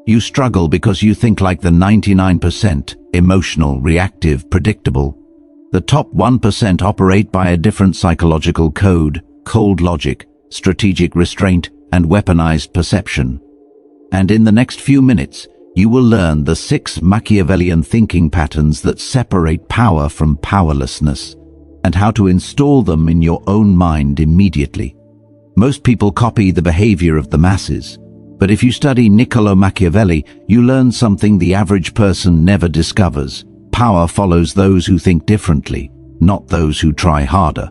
You struggle because you think like the 99%, emotional, reactive, predictable. The top 1% operate by a different psychological code, cold logic, strategic restraint, and weaponized perception. And in the next few minutes, you will learn the 6 Machiavellian thinking patterns that separate power from powerlessness, and how to install them in your own mind immediately. Most people copy the behavior of the masses, but if you study Niccolò Machiavelli, you learn something the average person never discovers. Power follows those who think differently, not those who try harder.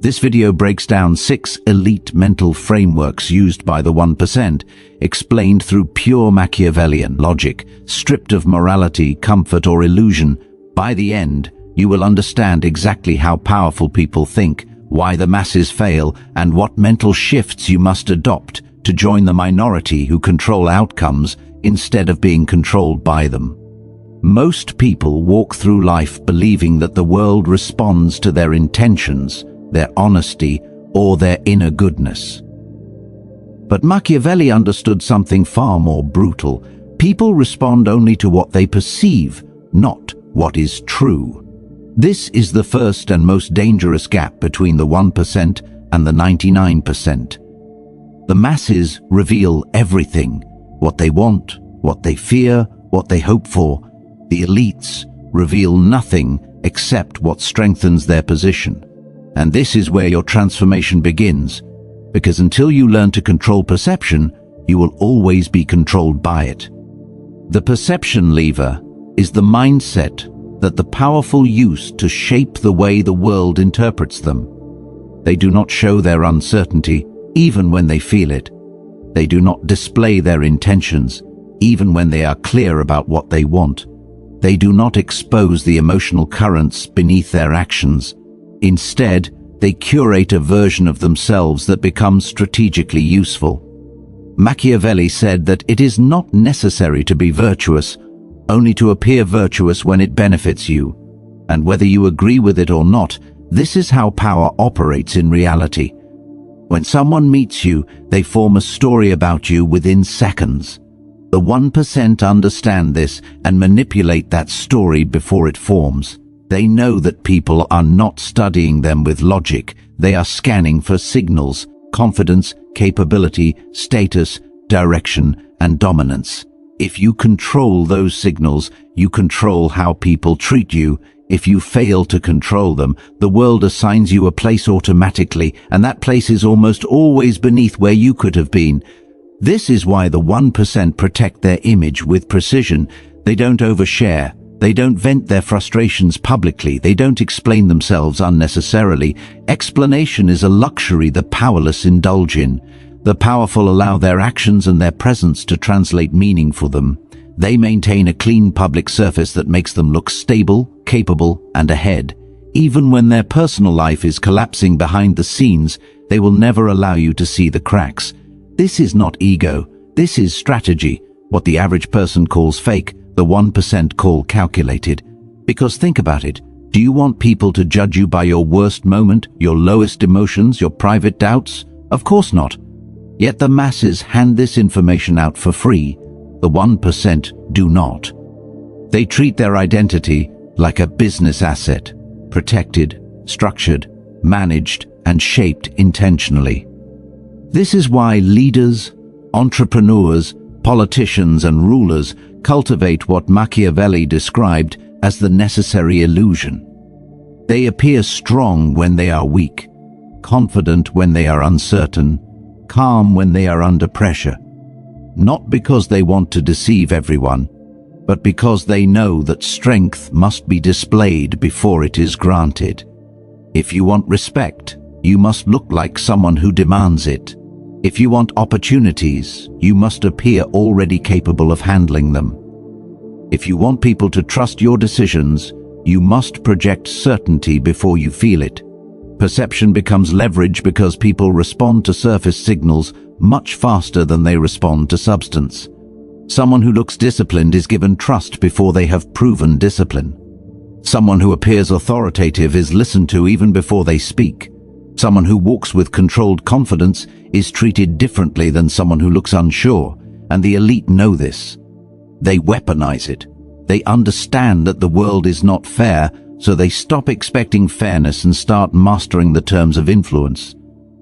This video breaks down 6 elite mental frameworks used by the 1%, explained through pure Machiavellian logic, stripped of morality, comfort, or illusion. By the end, you will understand exactly how powerful people think, why the masses fail, and what mental shifts you must adopt to join the minority who control outcomes instead of being controlled by them. Most people walk through life believing that the world responds to their intentions, their honesty, or their inner goodness. But Machiavelli understood something far more brutal. People respond only to what they perceive, not what is true. This is the first and most dangerous gap between the 1% and the 99%. The masses reveal everything: what they want, what they fear, what they hope for. The elites reveal nothing except what strengthens their position. And this is where your transformation begins, because until you learn to control perception, you will always be controlled by it. The perception lever is the mindset that the powerful use to shape the way the world interprets them. They do not show their uncertainty, even when they feel it. They do not display their intentions, even when they are clear about what they want. They do not expose the emotional currents beneath their actions. Instead, they curate a version of themselves that becomes strategically useful. Machiavelli said that it is not necessary to be virtuous, only to appear virtuous when it benefits you. And whether you agree with it or not, this is how power operates in reality. When someone meets you, they form a story about you within seconds. The 1% understand this and manipulate that story before it forms. They know that people are not studying them with logic. They are scanning for signals: confidence, capability, status, direction, and dominance. If you control those signals, you control how people treat you. If you fail to control them, the world assigns you a place automatically, and that place is almost always beneath where you could have been. This is why the 1% protect their image with precision. They don't overshare. They don't vent their frustrations publicly. They don't explain themselves unnecessarily. Explanation is a luxury the powerless indulge in. The powerful allow their actions and their presence to translate meaning for them. They maintain a clean public surface that makes them look stable, capable, and ahead. Even when their personal life is collapsing behind the scenes, they will never allow you to see the cracks. This is not ego. This is strategy. What the average person calls fake, the 1% call calculated. Because think about it. Do you want people to judge you by your worst moment, your lowest emotions, your private doubts? Of course not. Yet the masses hand this information out for free. The 1% do not. They treat their identity like a business asset, protected, structured, managed, and shaped intentionally. This is why leaders, entrepreneurs, politicians, and rulers cultivate what Machiavelli described as the necessary illusion. They appear strong when they are weak, confident when they are uncertain, calm when they are under pressure. Not because they want to deceive everyone, but because they know that strength must be displayed before it is granted. If you want respect, you must look like someone who demands it. If you want opportunities, you must appear already capable of handling them. If you want people to trust your decisions, you must project certainty before you feel it. Perception becomes leverage because people respond to surface signals much faster than they respond to substance. Someone who looks disciplined is given trust before they have proven discipline. Someone who appears authoritative is listened to even before they speak. Someone who walks with controlled confidence is treated differently than someone who looks unsure, and the elite know this. They weaponize it. They understand that the world is not fair, so they stop expecting fairness and start mastering the terms of influence.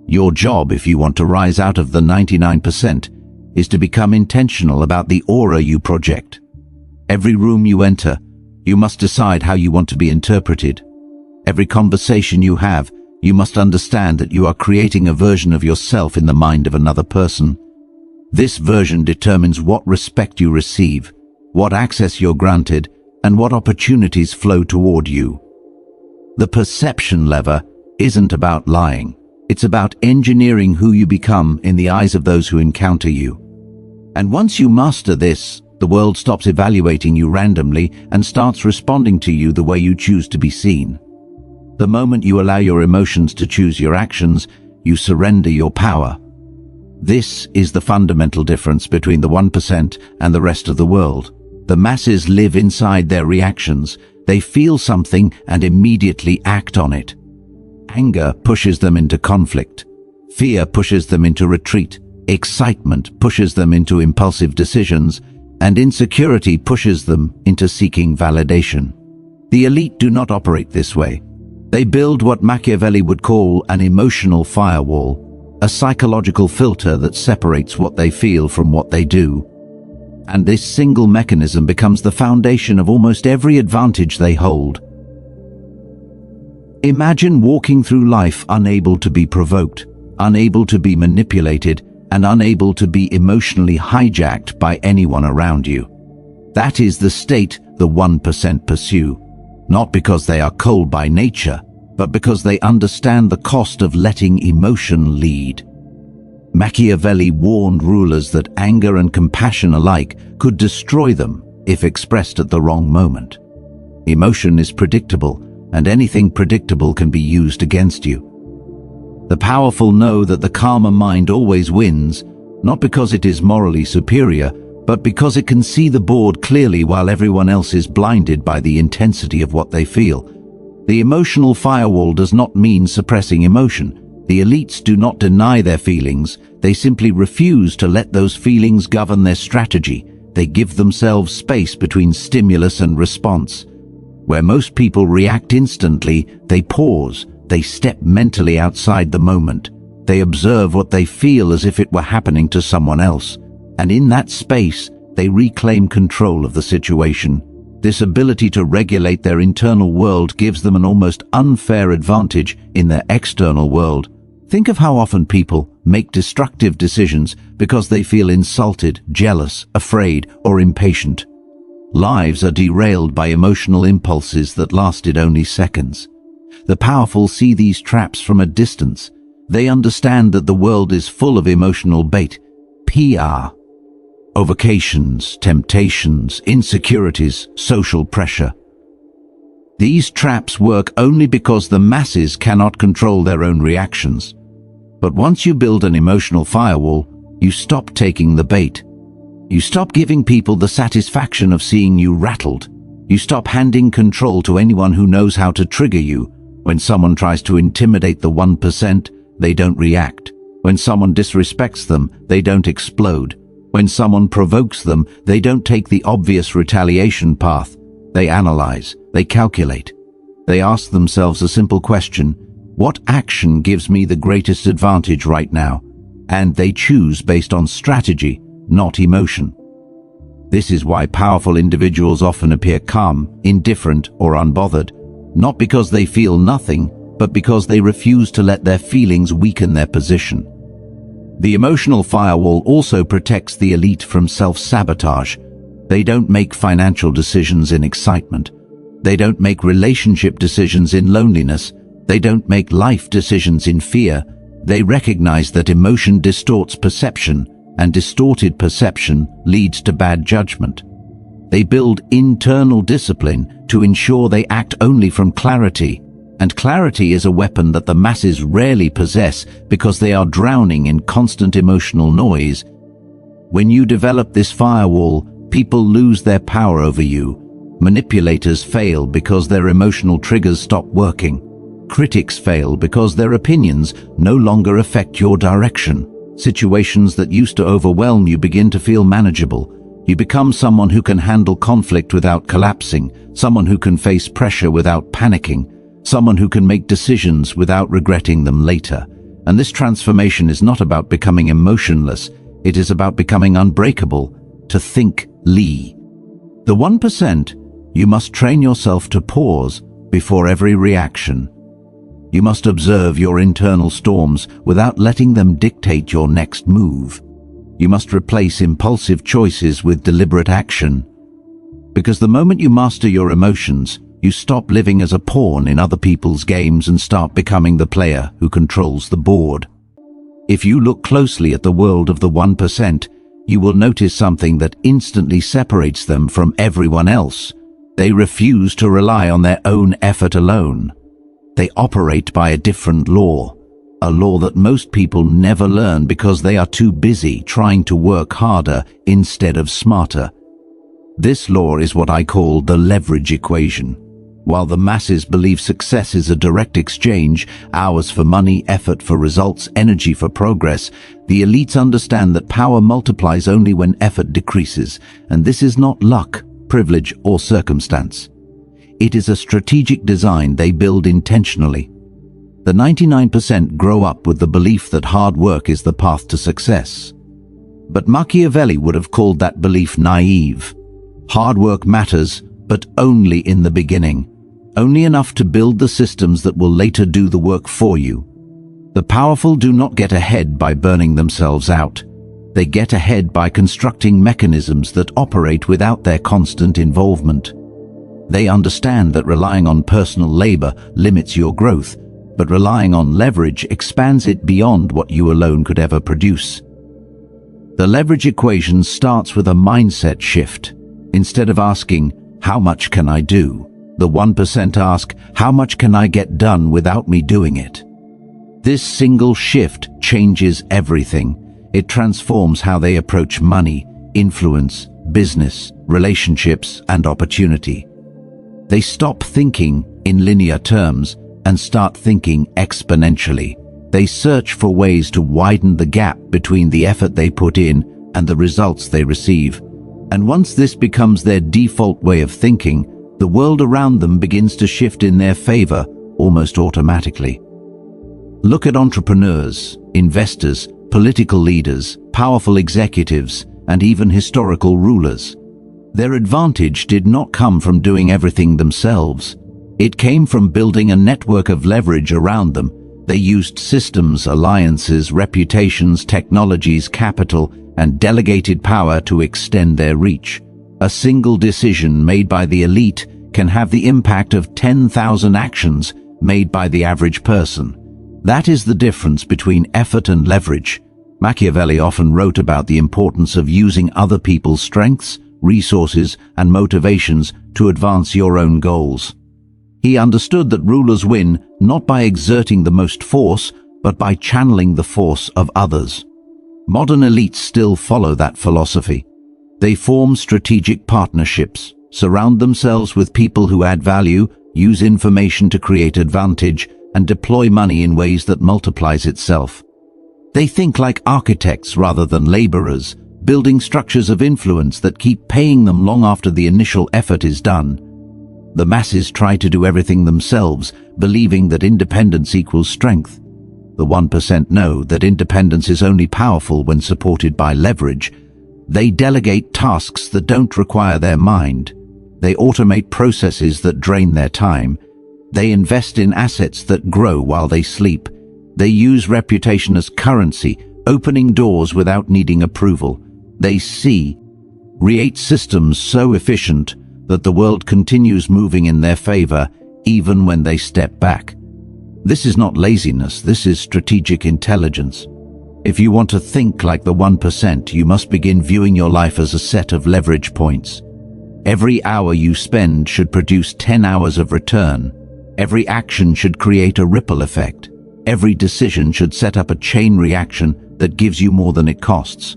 Your job, if you want to rise out of the 99%, is to become intentional about the aura you project. Every room you enter, you must decide how you want to be interpreted. Every conversation you have, you must understand that you are creating a version of yourself in the mind of another person. This version determines what respect you receive, what access you're granted, and what opportunities flow toward you. The perception lever isn't about lying. It's about engineering who you become in the eyes of those who encounter you. And once you master this, the world stops evaluating you randomly and starts responding to you the way you choose to be seen. The moment you allow your emotions to choose your actions, you surrender your power. This is the fundamental difference between the 1% and the rest of the world. The masses live inside their reactions. They feel something and immediately act on it. Anger pushes them into conflict. Fear pushes them into retreat. Excitement pushes them into impulsive decisions, and insecurity pushes them into seeking validation. The elite do not operate this way. They build what Machiavelli would call an emotional firewall, a psychological filter that separates what they feel from what they do. And this single mechanism becomes the foundation of almost every advantage they hold. Imagine walking through life unable to be provoked, unable to be manipulated, and unable to be emotionally hijacked by anyone around you. That is the state the 1% pursue, not because they are cold by nature, but because they understand the cost of letting emotion lead. Machiavelli warned rulers that anger and compassion alike could destroy them if expressed at the wrong moment. Emotion is predictable, and anything predictable can be used against you. The powerful know that the calmer mind always wins, not because it is morally superior, but because it can see the board clearly while everyone else is blinded by the intensity of what they feel. The emotional firewall does not mean suppressing emotion. The elites do not deny their feelings, they simply refuse to let those feelings govern their strategy. They give themselves space between stimulus and response. Where most people react instantly, they pause. They step mentally outside the moment. They observe what they feel as if it were happening to someone else. And in that space, they reclaim control of the situation. This ability to regulate their internal world gives them an almost unfair advantage in their external world. Think of how often people make destructive decisions because they feel insulted, jealous, afraid, or impatient. Lives are derailed by emotional impulses that lasted only seconds. The powerful see these traps from a distance. They understand that the world is full of emotional bait, PR, provocations, temptations, insecurities, social pressure. These traps work only because the masses cannot control their own reactions. But once you build an emotional firewall, you stop taking the bait. You stop giving people the satisfaction of seeing you rattled. You stop handing control to anyone who knows how to trigger you. When someone tries to intimidate the 1%, they don't react. When someone disrespects them, they don't explode. When someone provokes them, they don't take the obvious retaliation path. They analyze, they calculate. They ask themselves a simple question: what action gives me the greatest advantage right now? And they choose based on strategy, not emotion. This is why powerful individuals often appear calm, indifferent, or unbothered. Not because they feel nothing, but because they refuse to let their feelings weaken their position. The emotional firewall also protects the elite from self-sabotage. They don't make financial decisions in excitement. They don't make relationship decisions in loneliness. They don't make life decisions in fear. They recognize that emotion distorts perception, and distorted perception leads to bad judgment. They build internal discipline to ensure they act only from clarity, and clarity is a weapon that the masses rarely possess because they are drowning in constant emotional noise. When you develop this firewall, people lose their power over you. Manipulators fail because their emotional triggers stop working. Critics fail because their opinions no longer affect your direction. Situations that used to overwhelm you begin to feel manageable. You become someone who can handle conflict without collapsing, someone who can face pressure without panicking, someone who can make decisions without regretting them later. And this transformation is not about becoming emotionless, it is about becoming unbreakable, to think Lee. The 1%, you must train yourself to pause before every reaction. You must observe your internal storms without letting them dictate your next move. You must replace impulsive choices with deliberate action. Because the moment you master your emotions, you stop living as a pawn in other people's games and start becoming the player who controls the board. If you look closely at the world of the 1%, you will notice something that instantly separates them from everyone else. They refuse to rely on their own effort alone. They operate by a different law, a law that most people never learn because they are too busy trying to work harder instead of smarter. This law is what I call the leverage equation. While the masses believe success is a direct exchange, hours for money, effort for results, energy for progress, the elites understand that power multiplies only when effort decreases, and this is not luck, privilege, or circumstance. It is a strategic design they build intentionally. The 99% grow up with the belief that hard work is the path to success. But Machiavelli would have called that belief naive. Hard work matters, but only in the beginning. Only enough to build the systems that will later do the work for you. The powerful do not get ahead by burning themselves out. They get ahead by constructing mechanisms that operate without their constant involvement. They understand that relying on personal labor limits your growth, but relying on leverage expands it beyond what you alone could ever produce. The leverage equation starts with a mindset shift. Instead of asking, "How much can I do?" the 1% ask, "How much can I get done without me doing it?" This single shift changes everything. It transforms how they approach money, influence, business, relationships, and opportunity. They stop thinking in linear terms and start thinking exponentially. They search for ways to widen the gap between the effort they put in and the results they receive. And once this becomes their default way of thinking, the world around them begins to shift in their favor almost automatically. Look at entrepreneurs, investors, political leaders, powerful executives, and even historical rulers. Their advantage did not come from doing everything themselves. It came from building a network of leverage around them. They used systems, alliances, reputations, technologies, capital, and delegated power to extend their reach. A single decision made by the elite can have the impact of 10,000 actions made by the average person. That is the difference between effort and leverage. Machiavelli often wrote about the importance of using other people's strengths, resources, and motivations to advance your own goals. He understood that rulers win not by exerting the most force, but by channeling the force of others. Modern elites still follow that philosophy. They form strategic partnerships, surround themselves with people who add value, use information to create advantage, and deploy money in ways that multiplies itself. They think like architects rather than laborers, building structures of influence that keep paying them long after the initial effort is done. The masses try to do everything themselves, believing that independence equals strength. The 1% know that independence is only powerful when supported by leverage. They delegate tasks that don't require their mind. They automate processes that drain their time. They invest in assets that grow while they sleep. They use reputation as currency, opening doors without needing approval. They create systems so efficient that the world continues moving in their favor even when they step back. This is not laziness, this is strategic intelligence. If you want to think like the 1%, you must begin viewing your life as a set of leverage points. Every hour you spend should produce 10 hours of return. Every action should create a ripple effect. Every decision should set up a chain reaction that gives you more than it costs.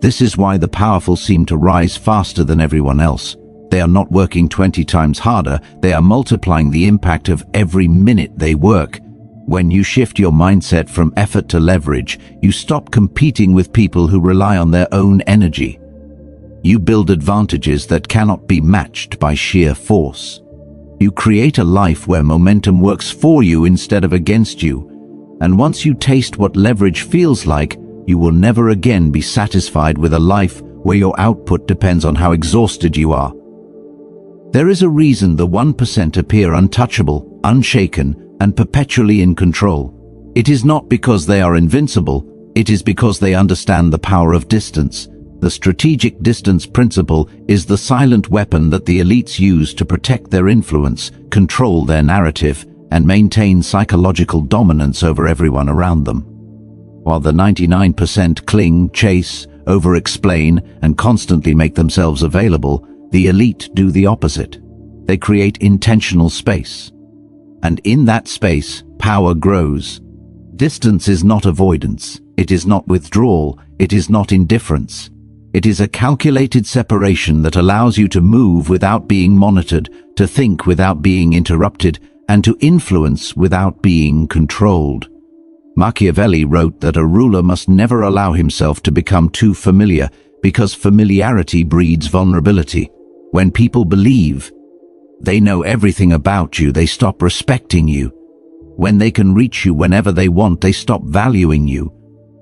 This is why the powerful seem to rise faster than everyone else. They are not working 20 times harder, they are multiplying the impact of every minute they work. When you shift your mindset from effort to leverage, you stop competing with people who rely on their own energy. You build advantages that cannot be matched by sheer force. You create a life where momentum works for you instead of against you. And once you taste what leverage feels like, you will never again be satisfied with a life where your output depends on how exhausted you are. There is a reason the 1% appear untouchable, unshaken, and perpetually in control. It is not because they are invincible, it is because they understand the power of distance. The strategic distance principle is the silent weapon that the elites use to protect their influence, control their narrative, and maintain psychological dominance over everyone around them. While the 99% cling, chase, over-explain, and constantly make themselves available, the elite do the opposite. They create intentional space. And in that space, power grows. Distance is not avoidance. It is not withdrawal. It is not indifference. It is a calculated separation that allows you to move without being monitored, to think without being interrupted, and to influence without being controlled. Machiavelli wrote that a ruler must never allow himself to become too familiar, because familiarity breeds vulnerability. When people believe they know everything about you, they stop respecting you. When they can reach you whenever they want, they stop valuing you.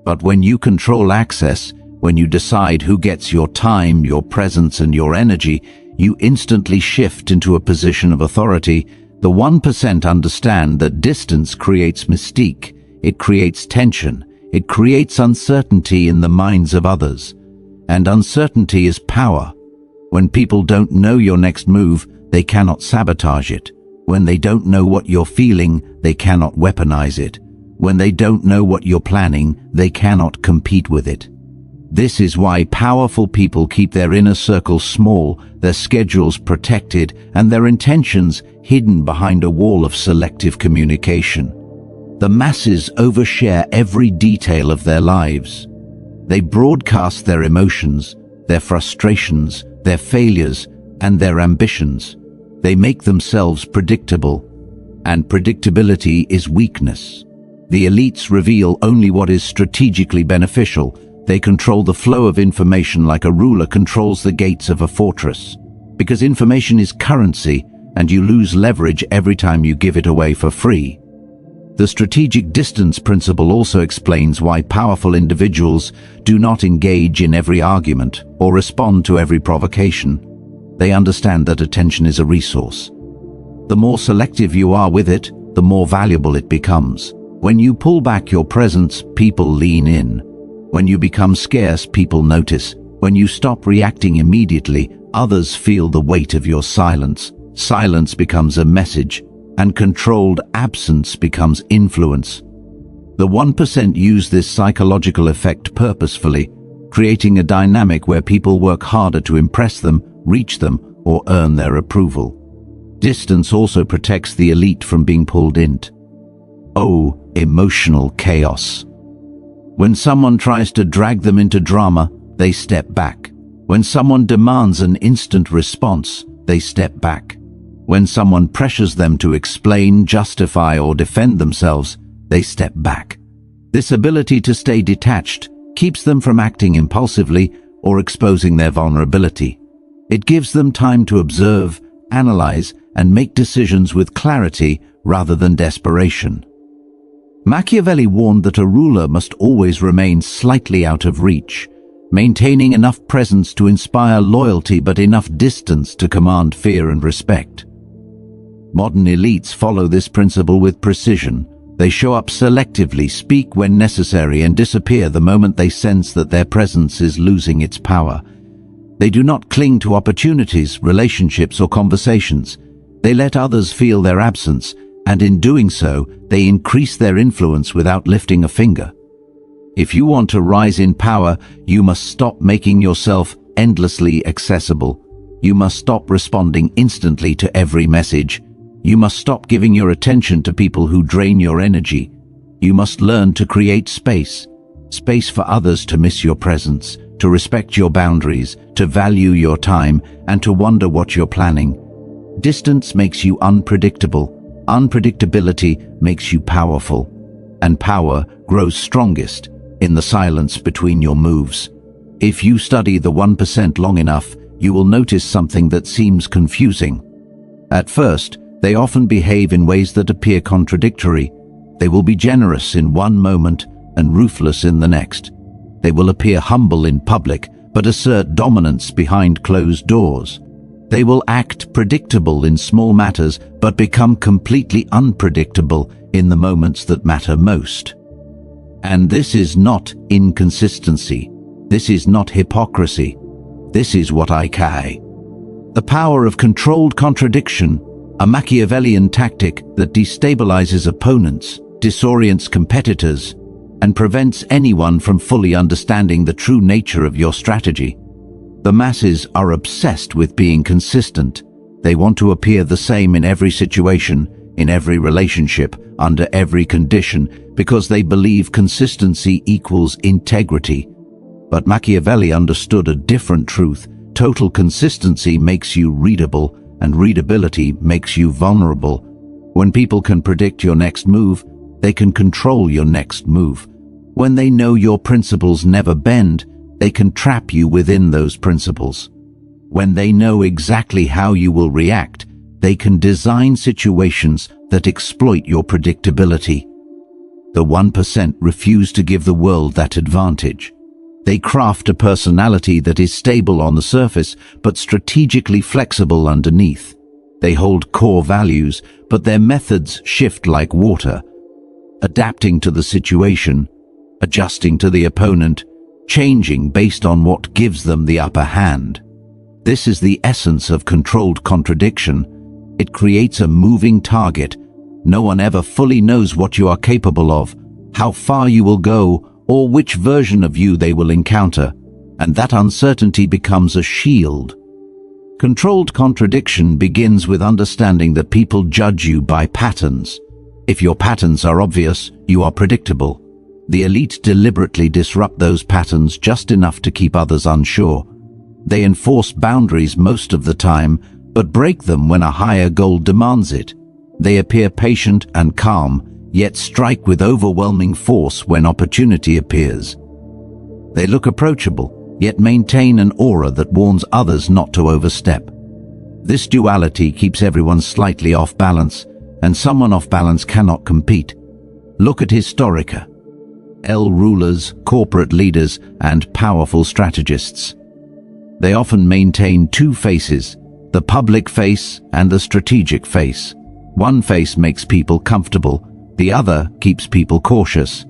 But when you control access, when you decide who gets your time, your presence, and your energy, you instantly shift into a position of authority. The 1% understand that distance creates mystique. It creates tension. It creates uncertainty in the minds of others. And uncertainty is power. When people don't know your next move, they cannot sabotage it. When they don't know what you're feeling, they cannot weaponize it. When they don't know what you're planning, they cannot compete with it. This is why powerful people keep their inner circle small, their schedules protected, and their intentions hidden behind a wall of selective communication. The masses overshare every detail of their lives. They broadcast their emotions, their frustrations, their failures, and their ambitions. They make themselves predictable, and predictability is weakness. The elites reveal only what is strategically beneficial. They control the flow of information like a ruler controls the gates of a fortress. Because information is currency, and you lose leverage every time you give it away for free. The strategic distance principle also explains why powerful individuals do not engage in every argument or respond to every provocation. They understand that attention is a resource. The more selective you are with it, the more valuable it becomes. When you pull back your presence, people lean in. When you become scarce, people notice. When you stop reacting immediately, others feel the weight of your silence. Silence becomes a message, and controlled absence becomes influence. The 1% use this psychological effect purposefully, creating a dynamic where people work harder to impress them, reach them, or earn their approval. Distance also protects the elite from being pulled into emotional chaos. When someone tries to drag them into drama, they step back. When someone demands an instant response, they step back. When someone pressures them to explain, justify, or defend themselves, they step back. This ability to stay detached keeps them from acting impulsively or exposing their vulnerability. It gives them time to observe, analyze, and make decisions with clarity rather than desperation. Machiavelli warned that a ruler must always remain slightly out of reach, maintaining enough presence to inspire loyalty but enough distance to command fear and respect. Modern elites follow this principle with precision. They show up selectively, speak when necessary, and disappear the moment they sense that their presence is losing its power. They do not cling to opportunities, relationships, or conversations. They let others feel their absence, and in doing so, they increase their influence without lifting a finger. If you want to rise in power, you must stop making yourself endlessly accessible. You must stop responding instantly to every message. You must stop giving your attention to people who drain your energy. You must learn to create space. Space for others to miss your presence, to respect your boundaries, to value your time, and to wonder what you're planning. Distance makes you unpredictable. Unpredictability makes you powerful, and power grows strongest in the silence between your moves. If you study the 1% long enough, you will notice something that seems confusing. At first, they often behave in ways that appear contradictory. They will be generous in one moment and ruthless in the next. They will appear humble in public, but assert dominance behind closed doors. They will act predictable in small matters, but become completely unpredictable in the moments that matter most. And this is not inconsistency. This is not hypocrisy. This is what I call the power of controlled contradiction, a Machiavellian tactic that destabilizes opponents, disorients competitors, and prevents anyone from fully understanding the true nature of your strategy. The masses are obsessed with being consistent. They want to appear the same in every situation, in every relationship, under every condition, because they believe consistency equals integrity. But Machiavelli understood a different truth. Total consistency makes you readable, and readability makes you vulnerable. When people can predict your next move, they can control your next move. When they know your principles never bend, they can trap you within those principles. When they know exactly how you will react, they can design situations that exploit your predictability. The 1% refuse to give the world that advantage. They craft a personality that is stable on the surface, but strategically flexible underneath. They hold core values, but their methods shift like water, adapting to the situation, adjusting to the opponent, changing based on what gives them the upper hand. This is the essence of controlled contradiction. It creates a moving target. No one ever fully knows what you are capable of, how far you will go, or which version of you they will encounter, and that uncertainty becomes a shield. Controlled contradiction begins with understanding that people judge you by patterns. If your patterns are obvious, you are predictable. The elite deliberately disrupt those patterns just enough to keep others unsure. They enforce boundaries most of the time, but break them when a higher goal demands it. They appear patient and calm, yet strike with overwhelming force when opportunity appears. They look approachable, yet maintain an aura that warns others not to overstep. This duality keeps everyone slightly off balance, and someone off balance cannot compete. Look at Historica. Rulers, corporate leaders, and powerful strategists. They often maintain two faces, the public face and the strategic face. One face makes people comfortable, the other keeps people cautious.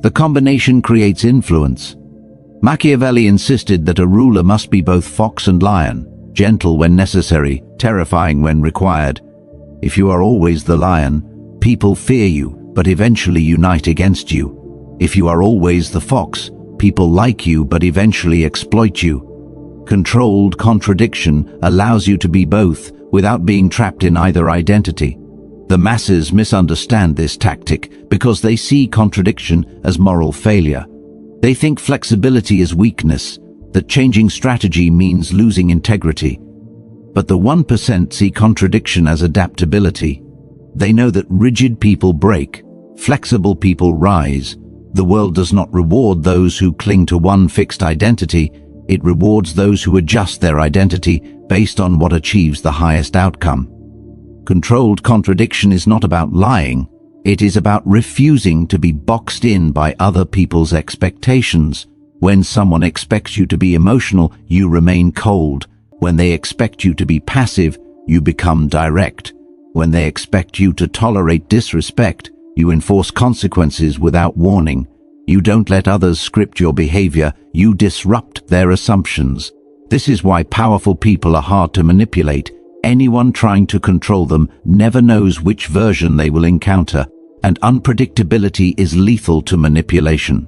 The combination creates influence. Machiavelli insisted that a ruler must be both fox and lion, gentle when necessary, terrifying when required. If you are always the lion, people fear you, but eventually unite against you. If you are always the fox, people like you but eventually exploit you. Controlled contradiction allows you to be both without being trapped in either identity. The masses misunderstand this tactic because they see contradiction as moral failure. They think flexibility is weakness, that changing strategy means losing integrity. But the 1% see contradiction as adaptability. They know that rigid people break, flexible people rise. The world does not reward those who cling to one fixed identity. It rewards those who adjust their identity based on what achieves the highest outcome. Controlled contradiction is not about lying. It is about refusing to be boxed in by other people's expectations. When someone expects you to be emotional, you remain cold. When they expect you to be passive, you become direct. When they expect you to tolerate disrespect, you enforce consequences without warning. You don't let others script your behavior, you disrupt their assumptions. This is why powerful people are hard to manipulate. Anyone trying to control them never knows which version they will encounter, and unpredictability is lethal to manipulation.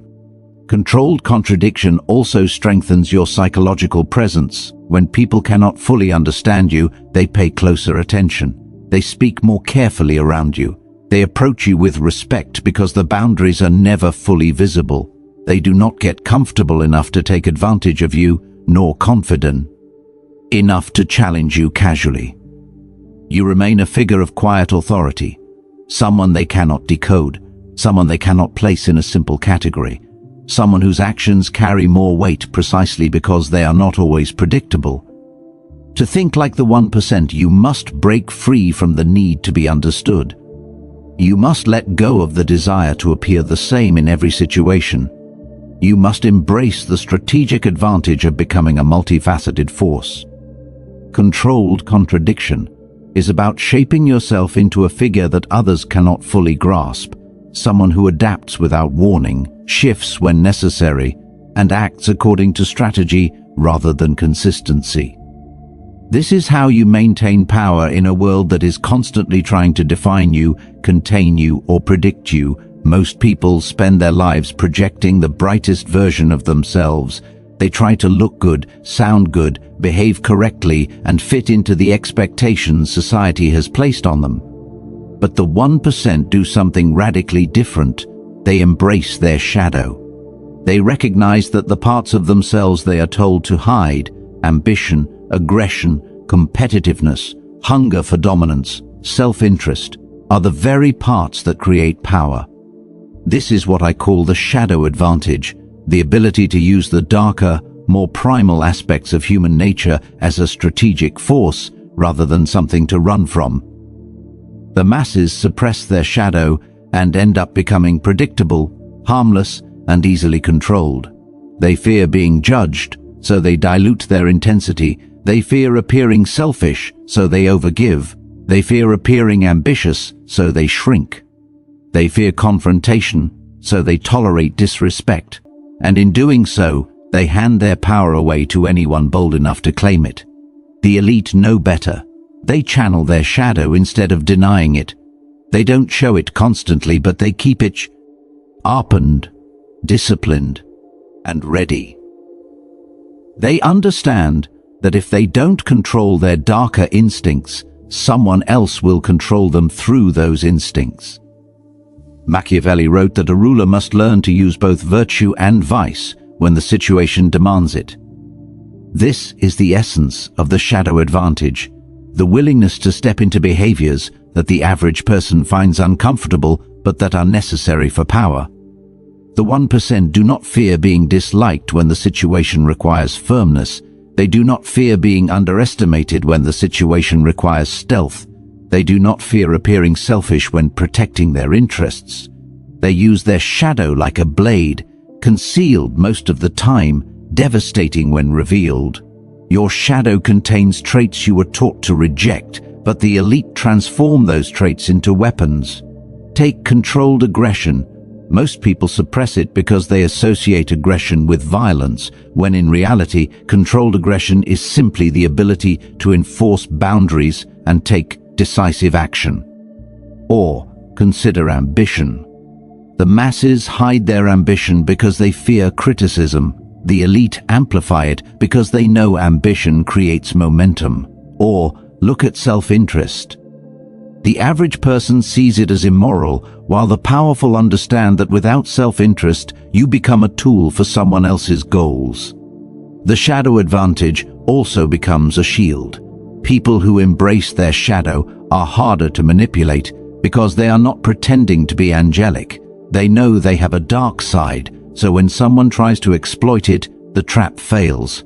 Controlled contradiction also strengthens your psychological presence. When people cannot fully understand you, they pay closer attention. They speak more carefully around you. They approach you with respect because the boundaries are never fully visible. They do not get comfortable enough to take advantage of you, nor confident enough to challenge you casually. You remain a figure of quiet authority, someone they cannot decode, someone they cannot place in a simple category, someone whose actions carry more weight precisely because they are not always predictable. To think like the 1%, you must break free from the need to be understood. You must let go of the desire to appear the same in every situation. You must embrace the strategic advantage of becoming a multifaceted force. Controlled contradiction is about shaping yourself into a figure that others cannot fully grasp, someone who adapts without warning, shifts when necessary, and acts according to strategy rather than consistency. This is how you maintain power in a world that is constantly trying to define you, contain you, or predict you. Most people spend their lives projecting the brightest version of themselves. They try to look good, sound good, behave correctly, and fit into the expectations society has placed on them. But the 1% do something radically different. They embrace their shadow. They recognize that the parts of themselves they are told to hide, ambition, aggression, competitiveness, hunger for dominance, self-interest, are the very parts that create power. This is what I call the shadow advantage, the ability to use the darker, more primal aspects of human nature as a strategic force rather than something to run from. The masses suppress their shadow and end up becoming predictable, harmless, and easily controlled. They fear being judged, so they dilute their intensity. They fear appearing selfish, so they overgive. They fear appearing ambitious, so they shrink. They fear confrontation, so they tolerate disrespect. And in doing so, they hand their power away to anyone bold enough to claim it. The elite know better. They channel their shadow instead of denying it. They don't show it constantly, but they keep it sharpened, disciplined, and ready. They understand that if they don't control their darker instincts, someone else will control them through those instincts. Machiavelli wrote that a ruler must learn to use both virtue and vice when the situation demands it. This is the essence of the shadow advantage, the willingness to step into behaviors that the average person finds uncomfortable but that are necessary for power. The 1% do not fear being disliked when the situation requires firmness. They do not fear being underestimated when the situation requires stealth. They do not fear appearing selfish when protecting their interests. They use their shadow like a blade, concealed most of the time, devastating when revealed. Your shadow contains traits you were taught to reject, but the elite transform those traits into weapons. Take controlled aggression. Most people suppress it because they associate aggression with violence, when in reality, controlled aggression is simply the ability to enforce boundaries and take decisive action. Or consider ambition. The masses hide their ambition because they fear criticism. The elite amplify it because they know ambition creates momentum. Or look at self-interest. The average person sees it as immoral, while the powerful understand that without self-interest, you become a tool for someone else's goals. The shadow advantage also becomes a shield. People who embrace their shadow are harder to manipulate because they are not pretending to be angelic. They know they have a dark side, so when someone tries to exploit it, the trap fails.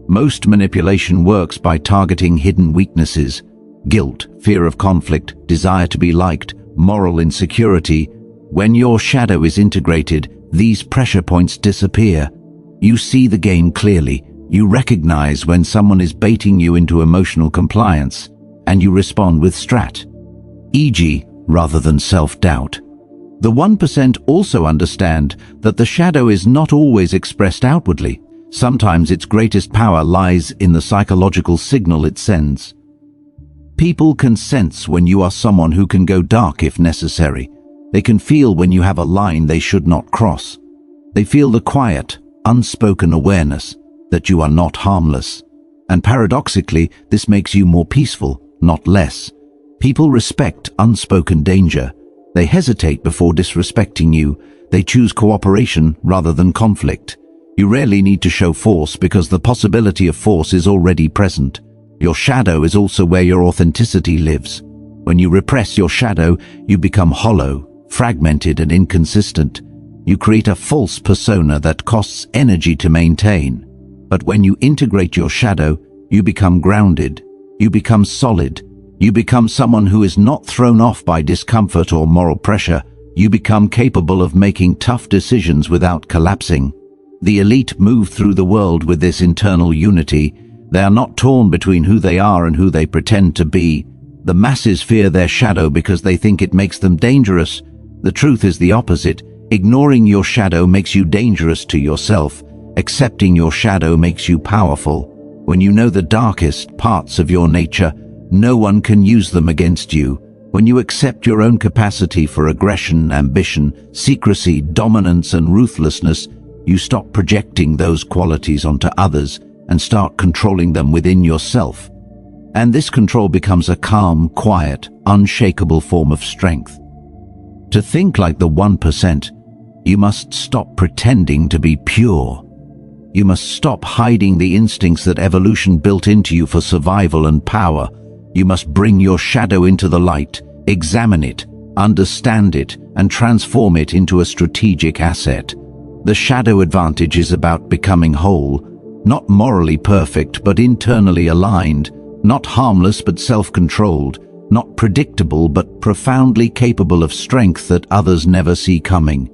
Most manipulation works by targeting hidden weaknesses: guilt, fear of conflict, desire to be liked, moral insecurity. When your shadow is integrated, these pressure points disappear. You see the game clearly. You recognize when someone is baiting you into emotional compliance, and you respond with strat, e.g., rather than self-doubt. The 1% also understand that the shadow is not always expressed outwardly. Sometimes its greatest power lies in the psychological signal it sends. People can sense when you are someone who can go dark if necessary. They can feel when you have a line they should not cross. They feel the quiet, unspoken awareness that you are not harmless. And paradoxically, this makes you more peaceful, not less. People respect unspoken danger. They hesitate before disrespecting you. They choose cooperation rather than conflict. You rarely need to show force because the possibility of force is already present. Your shadow is also where your authenticity lives. When you repress your shadow, you become hollow, fragmented and inconsistent. You create a false persona that costs energy to maintain. But when you integrate your shadow, you become grounded. You become solid. You become someone who is not thrown off by discomfort or moral pressure. You become capable of making tough decisions without collapsing. The elite move through the world with this internal unity. They are not torn between who they are and who they pretend to be. The masses fear their shadow because they think it makes them dangerous. The truth is the opposite. Ignoring your shadow makes you dangerous to yourself. Accepting your shadow makes you powerful. When you know the darkest parts of your nature, no one can use them against you. When you accept your own capacity for aggression, ambition, secrecy, dominance, and ruthlessness, you stop projecting those qualities onto others and start controlling them within yourself. And this control becomes a calm, quiet, unshakable form of strength. To think like the 1%, you must stop pretending to be pure. You must stop hiding the instincts that evolution built into you for survival and power. You must bring your shadow into the light, examine it, understand it, and transform it into a strategic asset. The shadow advantage is about becoming whole, not morally perfect but internally aligned, not harmless but self-controlled, not predictable but profoundly capable of strength that others never see coming.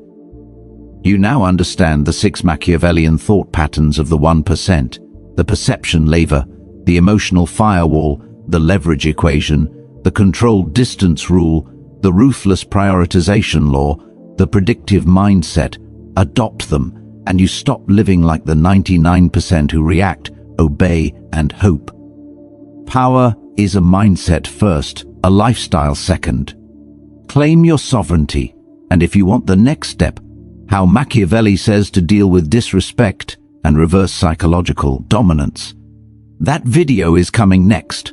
You now understand the 6 Machiavellian thought patterns of the 1%, the perception lever, the emotional firewall, the leverage equation, the controlled distance rule, the ruthless prioritization law, the predictive mindset. Adopt them, and you stop living like the 99% who react, obey, and hope. Power is a mindset first, a lifestyle second. Claim your sovereignty, and if you want the next step, how Machiavelli says to deal with disrespect and reverse psychological dominance, that video is coming next.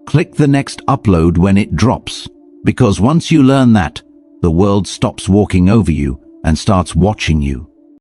Click the next upload when it drops, because once you learn that, the world stops walking over you and starts watching you.